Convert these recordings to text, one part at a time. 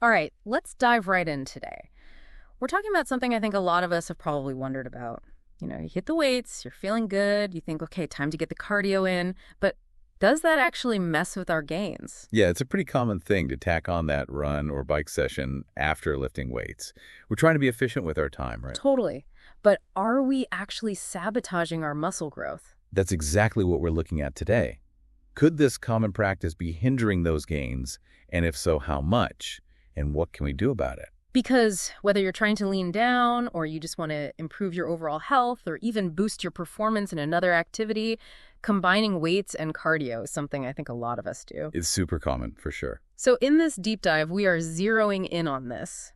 All right, let's dive right in today. We're talking about something I think a lot of us have probably wondered about. You hit the weights, you're feeling good, you think, okay, time to get the cardio in, but does that actually mess with our gains? Yeah, it's a pretty common thing to tack on that run or bike session after lifting weights. We're trying to be efficient with our time, right? Totally. But are we actually sabotaging our muscle growth? That's exactly what we're looking at today. Could this common practice be hindering those gains? And if so, how much? And what can we do about it? Because whether you're trying to lean down or you just want to improve your overall health or even boost your performance in another activity, combining weights and cardio is something I think a lot of us do. It's super common, for sure. So in this deep dive, we are zeroing in on this.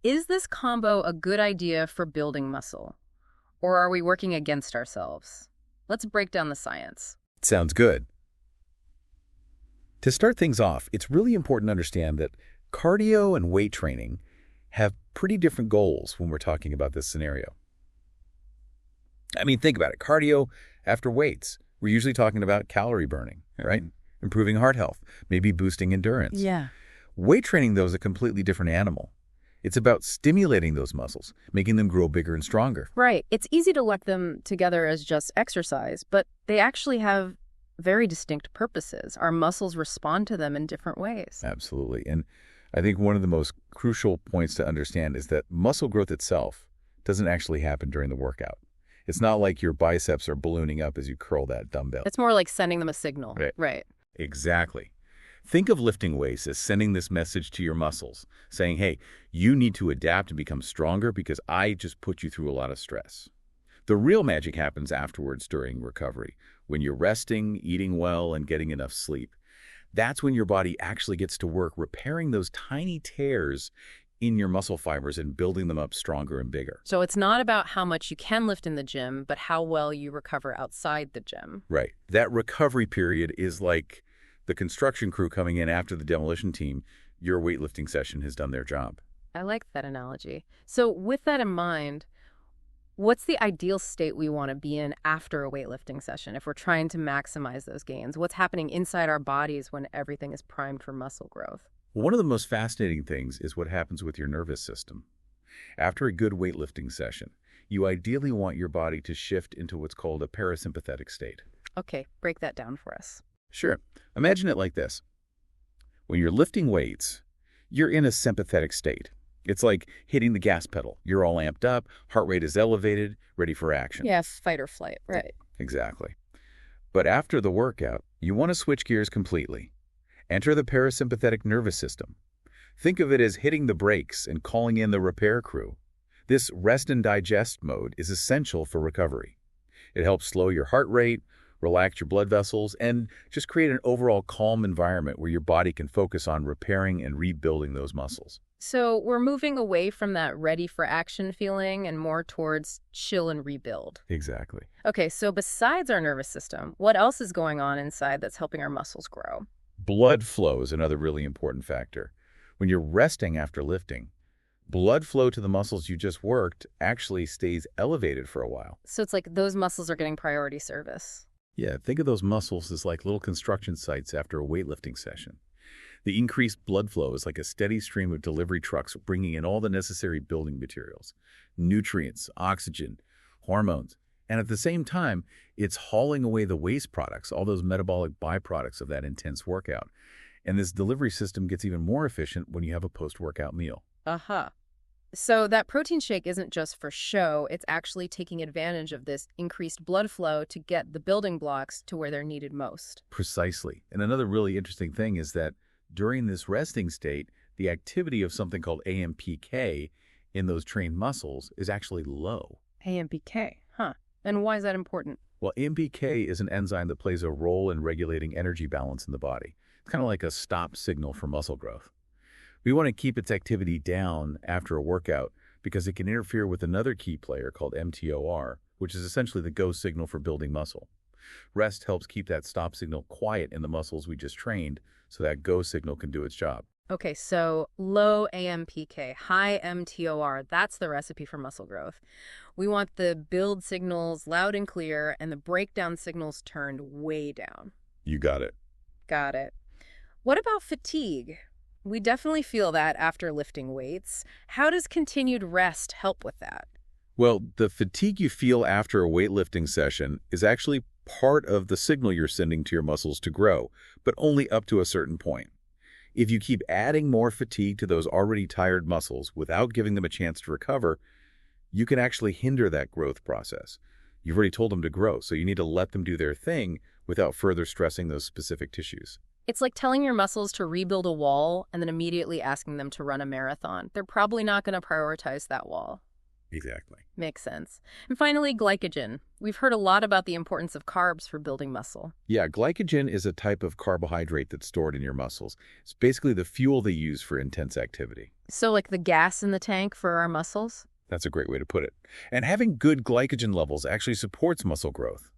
Is this combo a good idea for building muscle? Or are we working against ourselves? Let's break down the science. Sounds good. To start things off, it's really important to understand that cardio and weight training have pretty different goals when we're talking about this scenario. I mean, think about it. Cardio after weights, we're usually talking about calorie burning, right? Improving heart health, maybe boosting endurance. Yeah. Weight training, though, is a completely different animal. It's about stimulating those muscles, making them grow bigger and stronger. Right. It's easy to lump them together as just exercise, but they actually have very distinct purposes. Our muscles respond to them in different ways. Absolutely. And I think one of the most crucial points to understand is that muscle growth itself doesn't actually happen during the workout. It's not like your biceps are ballooning up as you curl that dumbbell. It's more like sending them a signal. Right. Exactly. Think of lifting weights as sending this message to your muscles, saying, hey, you need to adapt and become stronger because I just put you through a lot of stress. The real magic happens afterwards during recovery, when you're resting, eating well, and getting enough sleep. That's when your body actually gets to work repairing those tiny tears in your muscle fibers and building them up stronger and bigger. So it's not about how much you can lift in the gym, but how well you recover outside the gym. Right. That recovery period is like the construction crew coming in after the demolition team. Your weightlifting session has done their job. I like that analogy. So with that in mind, what's the ideal state we want to be in after a weightlifting session if we're trying to maximize those gains? What's happening inside our bodies when everything is primed for muscle growth? One of the most fascinating things is what happens with your nervous system. After a good weightlifting session, you ideally want your body to shift into what's called a parasympathetic state. Okay, break that down for us. Sure. Imagine it like this. When you're lifting weights, you're in a sympathetic state. It's like hitting the gas pedal. You're all amped up, heart rate is elevated, ready for action. Yeah, fight or flight, right. Exactly. But after the workout, you want to switch gears completely. Enter the parasympathetic nervous system. Think of it as hitting the brakes and calling in the repair crew. This rest and digest mode is essential for recovery. It helps slow your heart rate, relax your blood vessels, and just create an overall calm environment where your body can focus on repairing and rebuilding those muscles. So we're moving away from that ready for action feeling and more towards chill and rebuild. Exactly. Okay, so besides our nervous system, what else is going on inside that's helping our muscles grow? Blood flow is another really important factor. When you're resting after lifting, blood flow to the muscles you just worked actually stays elevated for a while. So it's like those muscles are getting priority service. Yeah, think of those muscles as like little construction sites after a weightlifting session. The increased blood flow is like a steady stream of delivery trucks bringing in all the necessary building materials, nutrients, oxygen, hormones. And at the same time, it's hauling away the waste products, all those metabolic byproducts of that intense workout. And this delivery system gets even more efficient when you have a post-workout meal. Uh-huh. So that protein shake isn't just for show, it's actually taking advantage of this increased blood flow to get the building blocks to where they're needed most. Precisely. And another really interesting thing is that during this resting state, the activity of something called AMPK in those trained muscles is actually low. AMPK, huh? And why is that important? Well, AMPK is an enzyme that plays a role in regulating energy balance in the body. It's kind of like a stop signal for muscle growth. We want to keep its activity down after a workout because it can interfere with another key player called mTOR, which is essentially the go signal for building muscle. Rest helps keep that stop signal quiet in the muscles we just trained so that go signal can do its job. Okay, so low AMPK, high mTOR, that's the recipe for muscle growth. We want the build signals loud and clear and the breakdown signals turned way down. You got it. Got it. What about fatigue? We definitely feel that after lifting weights. How does continued rest help with that? Well, the fatigue you feel after a weightlifting session is actually part of the signal you're sending to your muscles to grow, but only up to a certain point. If you keep adding more fatigue to those already tired muscles without giving them a chance to recover, you can actually hinder that growth process. You've already told them to grow, so you need to let them do their thing without further stressing those specific tissues. It's like telling your muscles to rebuild a wall and then immediately asking them to run a marathon. They're probably not going to prioritize that wall. Exactly. Makes sense. And finally, glycogen. We've heard a lot about the importance of carbs for building muscle. Yeah, glycogen is a type of carbohydrate that's stored in your muscles. It's basically the fuel they use for intense activity. So like the gas in the tank for our muscles? That's a great way to put it. And having good glycogen levels actually supports muscle growth.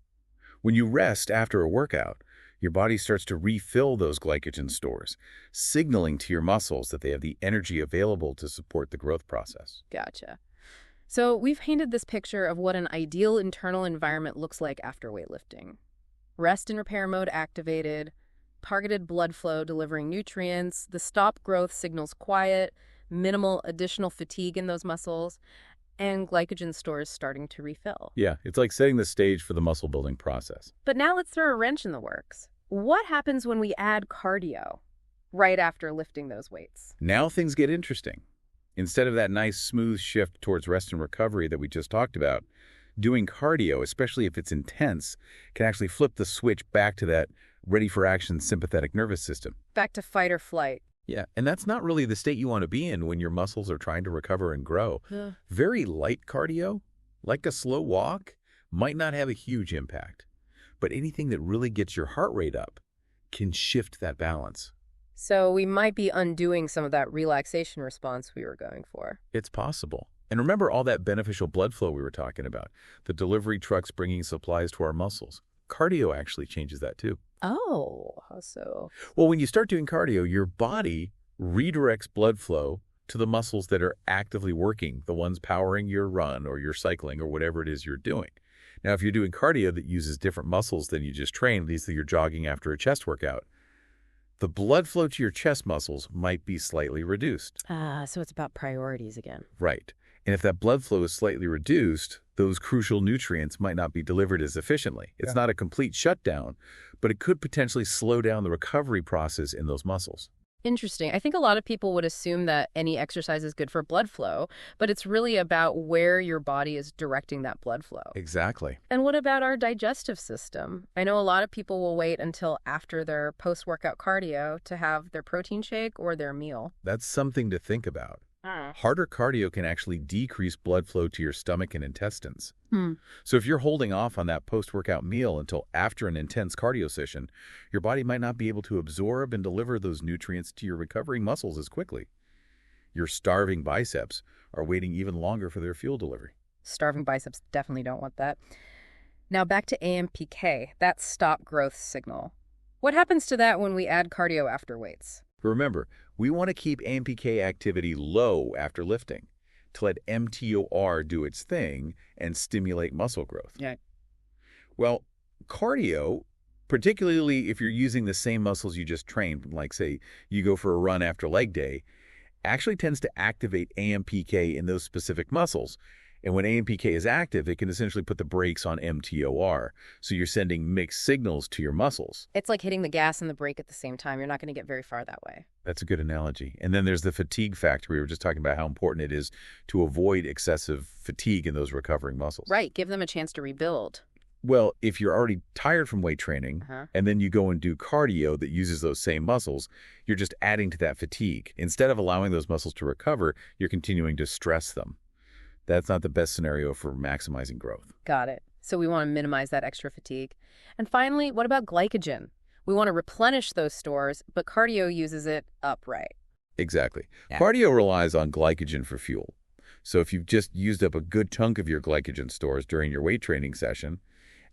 When you rest after a workout, your body starts to refill those glycogen stores, signaling to your muscles that they have the energy available to support the growth process. Gotcha. So we've painted this picture of what an ideal internal environment looks like after weightlifting. Rest and repair mode activated, targeted blood flow delivering nutrients, the stop growth signals quiet, minimal additional fatigue in those muscles, and glycogen stores starting to refill. Yeah, it's like setting the stage for the muscle building process. But now let's throw a wrench in the works. What happens when we add cardio right after lifting those weights? Now things get interesting. Instead of that nice smooth shift towards rest and recovery that we just talked about, doing cardio, especially if it's intense, can actually flip the switch back to that ready-for-action sympathetic nervous system. Back to fight or flight. Yeah, and that's not really the state you want to be in when your muscles are trying to recover and grow. Yeah. Very light cardio, like a slow walk, might not have a huge impact. But anything that really gets your heart rate up can shift that balance. So we might be undoing some of that relaxation response we were going for. It's possible. And remember all that beneficial blood flow we were talking about, the delivery trucks bringing supplies to our muscles. Cardio actually changes that too. Oh, how so? Well, when you start doing cardio, your body redirects blood flow to the muscles that are actively working, the ones powering your run or your cycling or whatever it is you're doing. Now, if you're doing cardio that uses different muscles than you just trained, these that you're jogging after a chest workout, the blood flow to your chest muscles might be slightly reduced. So it's about priorities again. Right. And if that blood flow is slightly reduced, those crucial nutrients might not be delivered as efficiently. It's not a complete shutdown, but it could potentially slow down the recovery process in those muscles. Interesting. I think a lot of people would assume that any exercise is good for blood flow, but it's really about where your body is directing that blood flow. Exactly. And what about our digestive system? I know a lot of people will wait until after their post-workout cardio to have their protein shake or their meal. That's something to think about. Harder cardio can actually decrease blood flow to your stomach and intestines. So if you're holding off on that post-workout meal until after an intense cardio session, your body might not be able to absorb and deliver those nutrients to your recovering muscles as quickly. Your starving biceps are waiting even longer for their fuel delivery. Starving biceps definitely don't want that. Now back to AMPK, that stop growth signal. What happens to that when we add cardio after weights? Remember, we want to keep AMPK activity low after lifting to let mTOR do its thing and stimulate muscle growth. Yeah. Well, cardio, particularly if you're using the same muscles you just trained, like say you go for a run after leg day, actually tends to activate AMPK in those specific muscles. And when AMPK is active, it can essentially put the brakes on mTOR. So you're sending mixed signals to your muscles. It's like hitting the gas and the brake at the same time. You're not going to get very far that way. That's a good analogy. And then there's the fatigue factor. We were just talking about how important it is to avoid excessive fatigue in those recovering muscles. Right. Give them a chance to rebuild. Well, if you're already tired from weight training, and then you go and do cardio that uses those same muscles, you're just adding to that fatigue. Instead of allowing those muscles to recover, you're continuing to stress them. That's not the best scenario for maximizing growth. Got it. So we want to minimize that extra fatigue. And finally, what about glycogen? We want to replenish those stores, but cardio uses it up, right? Exactly. Yeah. Cardio relies on glycogen for fuel. So if you've just used up a good chunk of your glycogen stores during your weight training session,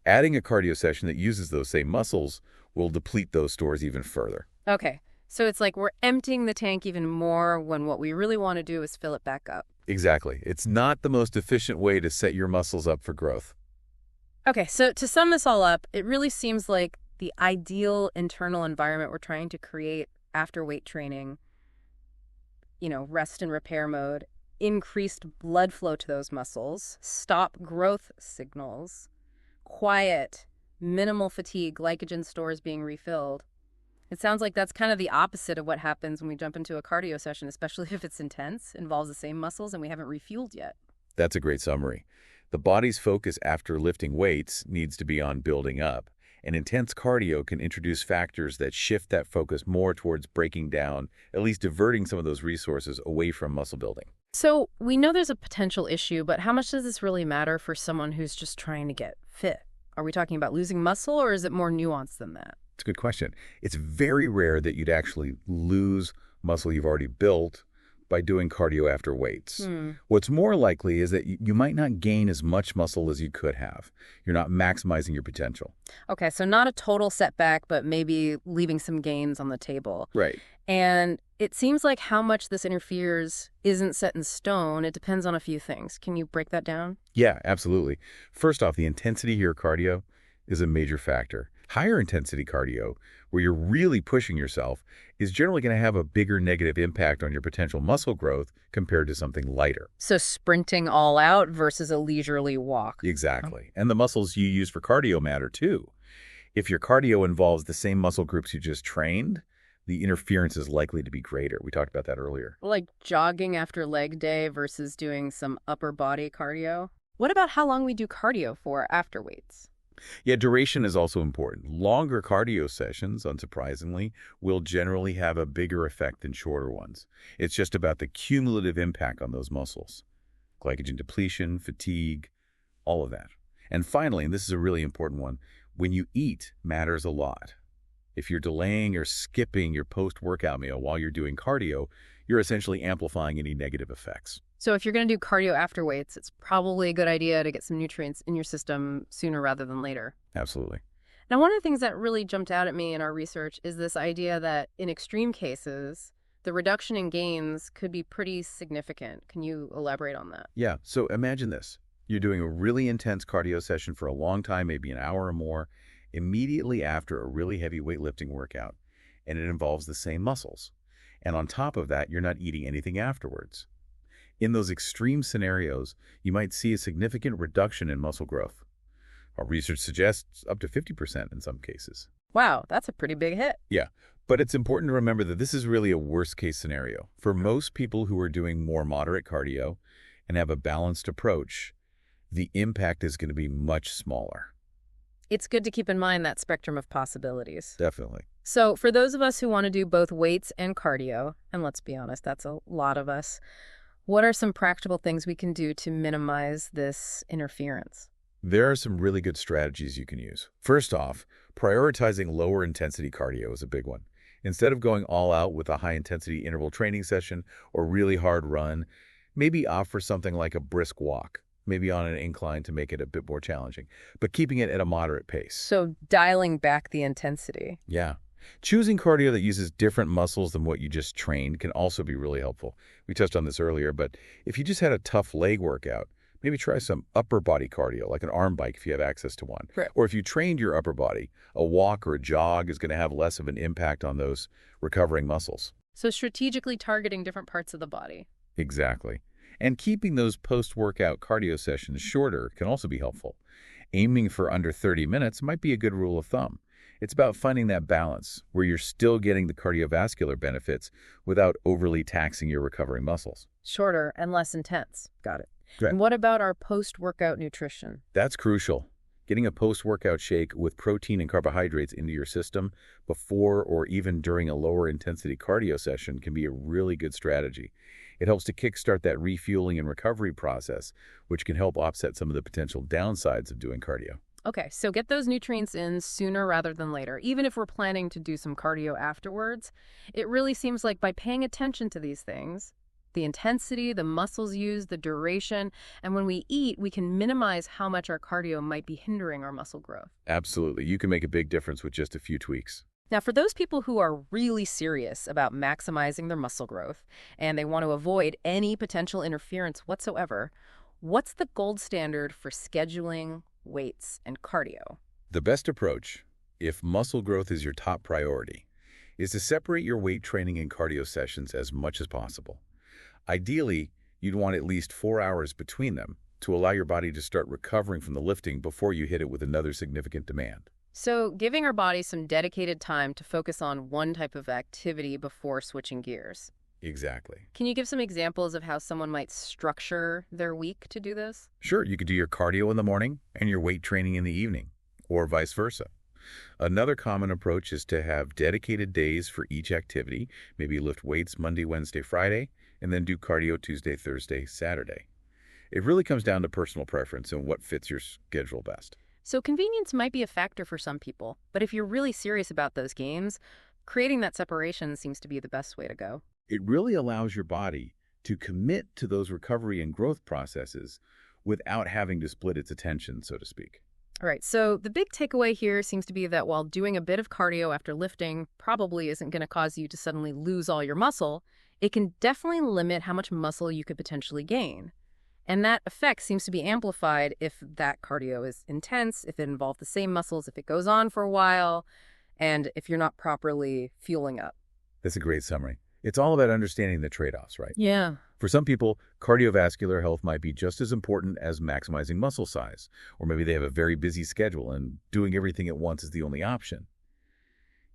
adding a cardio session that uses those same muscles will deplete those stores even further. Okay. So it's like we're emptying the tank even more when what we really want to do is fill it back up. Exactly. It's not the most efficient way to set your muscles up for growth. Okay, so to sum this all up, it really seems like the ideal internal environment we're trying to create after weight training rest and repair mode, increased blood flow to those muscles, stop growth signals, quiet, minimal fatigue, glycogen stores being refilled. It sounds like that's kind of the opposite of what happens when we jump into a cardio session, especially if it's intense, involves the same muscles, and we haven't refueled yet. That's a great summary. The body's focus after lifting weights needs to be on building up, and intense cardio can introduce factors that shift that focus more towards breaking down, at least diverting some of those resources away from muscle building. So we know there's a potential issue, but how much does this really matter for someone who's just trying to get fit? Are we talking about losing muscle, or is it more nuanced than that? It's a good question. It's very rare that you'd actually lose muscle you've already built by doing cardio after weights. What's more likely is that you might not gain as much muscle as you could have. You're not maximizing your potential. Okay, so not a total setback, but maybe leaving some gains on the table. Right. And it seems like how much this interferes isn't set in stone. It depends on a few things. Can you break that down? Yeah, absolutely. First off, the intensity of your cardio is a major factor. Higher intensity cardio, where you're really pushing yourself, is generally going to have a bigger negative impact on your potential muscle growth compared to something lighter. So sprinting all out versus a leisurely walk. Exactly. And the muscles you use for cardio matter too. If your cardio involves the same muscle groups you just trained, the interference is likely to be greater. We talked about that earlier. Like jogging after leg day versus doing some upper body cardio. What about how long we do cardio for after weights? Yeah, duration is also important. Longer cardio sessions, unsurprisingly, will generally have a bigger effect than shorter ones. It's just about the cumulative impact on those muscles. Glycogen depletion, fatigue, all of that. And finally, and this is a really important one, when you eat matters a lot. If you're delaying or skipping your post-workout meal while you're doing cardio, you're essentially amplifying any negative effects. So if you're going to do cardio after weights, it's probably a good idea to get some nutrients in your system sooner rather than later. Absolutely. Now, one of the things that really jumped out at me in our research is this idea that in extreme cases, the reduction in gains could be pretty significant. Can you elaborate on that? Yeah, so imagine this. You're doing a really intense cardio session for a long time, maybe an hour or more, immediately after a really heavy weightlifting workout, and it involves the same muscles. And on top of that, you're not eating anything afterwards. In those extreme scenarios, you might see a significant reduction in muscle growth. Our research suggests up to 50% in some cases. Wow, that's a pretty big hit. Yeah, but it's important to remember that this is really a worst-case scenario. For most people who are doing more moderate cardio and have a balanced approach, the impact is going to be much smaller. It's good to keep in mind that spectrum of possibilities. Definitely. So for those of us who want to do both weights and cardio, and let's be honest, that's a lot of us, what are some practical things we can do to minimize this interference? There are some really good strategies you can use. First off, prioritizing lower intensity cardio is a big one. Instead of going all out with a high intensity interval training session or really hard run, maybe opt for something like a brisk walk, maybe on an incline to make it a bit more challenging, but keeping it at a moderate pace. So dialing back the intensity. Yeah. Choosing cardio that uses different muscles than what you just trained can also be really helpful. We touched on this earlier, but if you just had a tough leg workout, maybe try some upper body cardio, like an arm bike if you have access to one. Right. Or if you trained your upper body, a walk or a jog is going to have less of an impact on those recovering muscles. So strategically targeting different parts of the body. Exactly. And keeping those post-workout cardio sessions shorter can also be helpful. Aiming for under 30 minutes might be a good rule of thumb. It's about finding that balance where you're still getting the cardiovascular benefits without overly taxing your recovering muscles. Shorter and less intense. Got it. Great. And what about our post-workout nutrition? That's crucial. Getting a post-workout shake with protein and carbohydrates into your system before or even during a lower intensity cardio session can be a really good strategy. It helps to kickstart that refueling and recovery process, which can help offset some of the potential downsides of doing cardio. Okay, so get those nutrients in sooner rather than later. Even if we're planning to do some cardio afterwards, it really seems like by paying attention to these things, the intensity, the muscles used, the duration, and when we eat, we can minimize how much our cardio might be hindering our muscle growth. Absolutely. You can make a big difference with just a few tweaks. Now, for those people who are really serious about maximizing their muscle growth and they want to avoid any potential interference whatsoever, what's the gold standard for scheduling weights and cardio? The best approach, if muscle growth is your top priority, is to separate your weight training and cardio sessions as much as possible. Ideally, you'd want at least 4 hours between them to allow your body to start recovering from the lifting before you hit it with another significant demand. So giving our body some dedicated time to focus on one type of activity before switching gears. Exactly. Can you give some examples of how someone might structure their week to do this? Sure, you could do your cardio in the morning and your weight training in the evening, or vice versa. Another common approach is to have dedicated days for each activity. Maybe lift weights Monday, Wednesday, Friday, and then do cardio Tuesday, Thursday, Saturday. It really comes down to personal preference and what fits your schedule best. So convenience might be a factor for some people, but if you're really serious about those gains, creating that separation seems to be the best way to go. It really allows your body to commit to those recovery and growth processes without having to split its attention, so to speak. All right, so the big takeaway here seems to be that while doing a bit of cardio after lifting probably isn't going to cause you to suddenly lose all your muscle, it can definitely limit how much muscle you could potentially gain. And that effect seems to be amplified if that cardio is intense, if it involves the same muscles, if it goes on for a while, and if you're not properly fueling up. That's a great summary. It's all about understanding the trade-offs, right? Yeah. For some people, cardiovascular health might be just as important as maximizing muscle size, or maybe they have a very busy schedule and doing everything at once is the only option.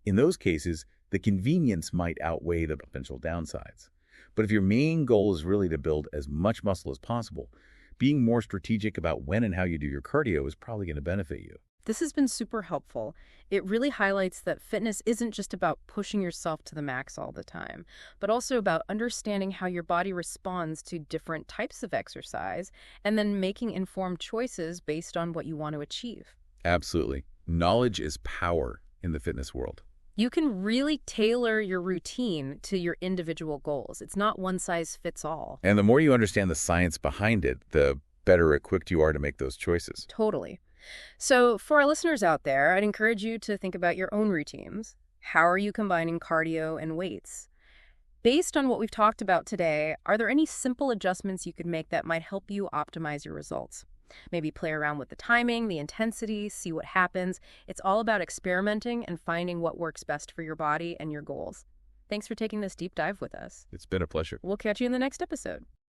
In those cases, the convenience might outweigh the potential downsides. But if your main goal is really to build as much muscle as possible, being more strategic about when and how you do your cardio is probably going to benefit you. This has been super helpful. It really highlights that fitness isn't just about pushing yourself to the max all the time, but also about understanding how your body responds to different types of exercise and then making informed choices based on what you want to achieve. Absolutely. Knowledge is power in the fitness world. You can really tailor your routine to your individual goals. It's not one size fits all. And the more you understand the science behind it, the better equipped you are to make those choices. Totally. So for our listeners out there, I'd encourage you to think about your own routines. How are you combining cardio and weights? Based on what we've talked about today, are there any simple adjustments you could make that might help you optimize your results? Maybe play around with the timing, the intensity, see what happens. It's all about experimenting and finding what works best for your body and your goals. Thanks for taking this deep dive with us. It's been a pleasure. We'll catch you in the next episode.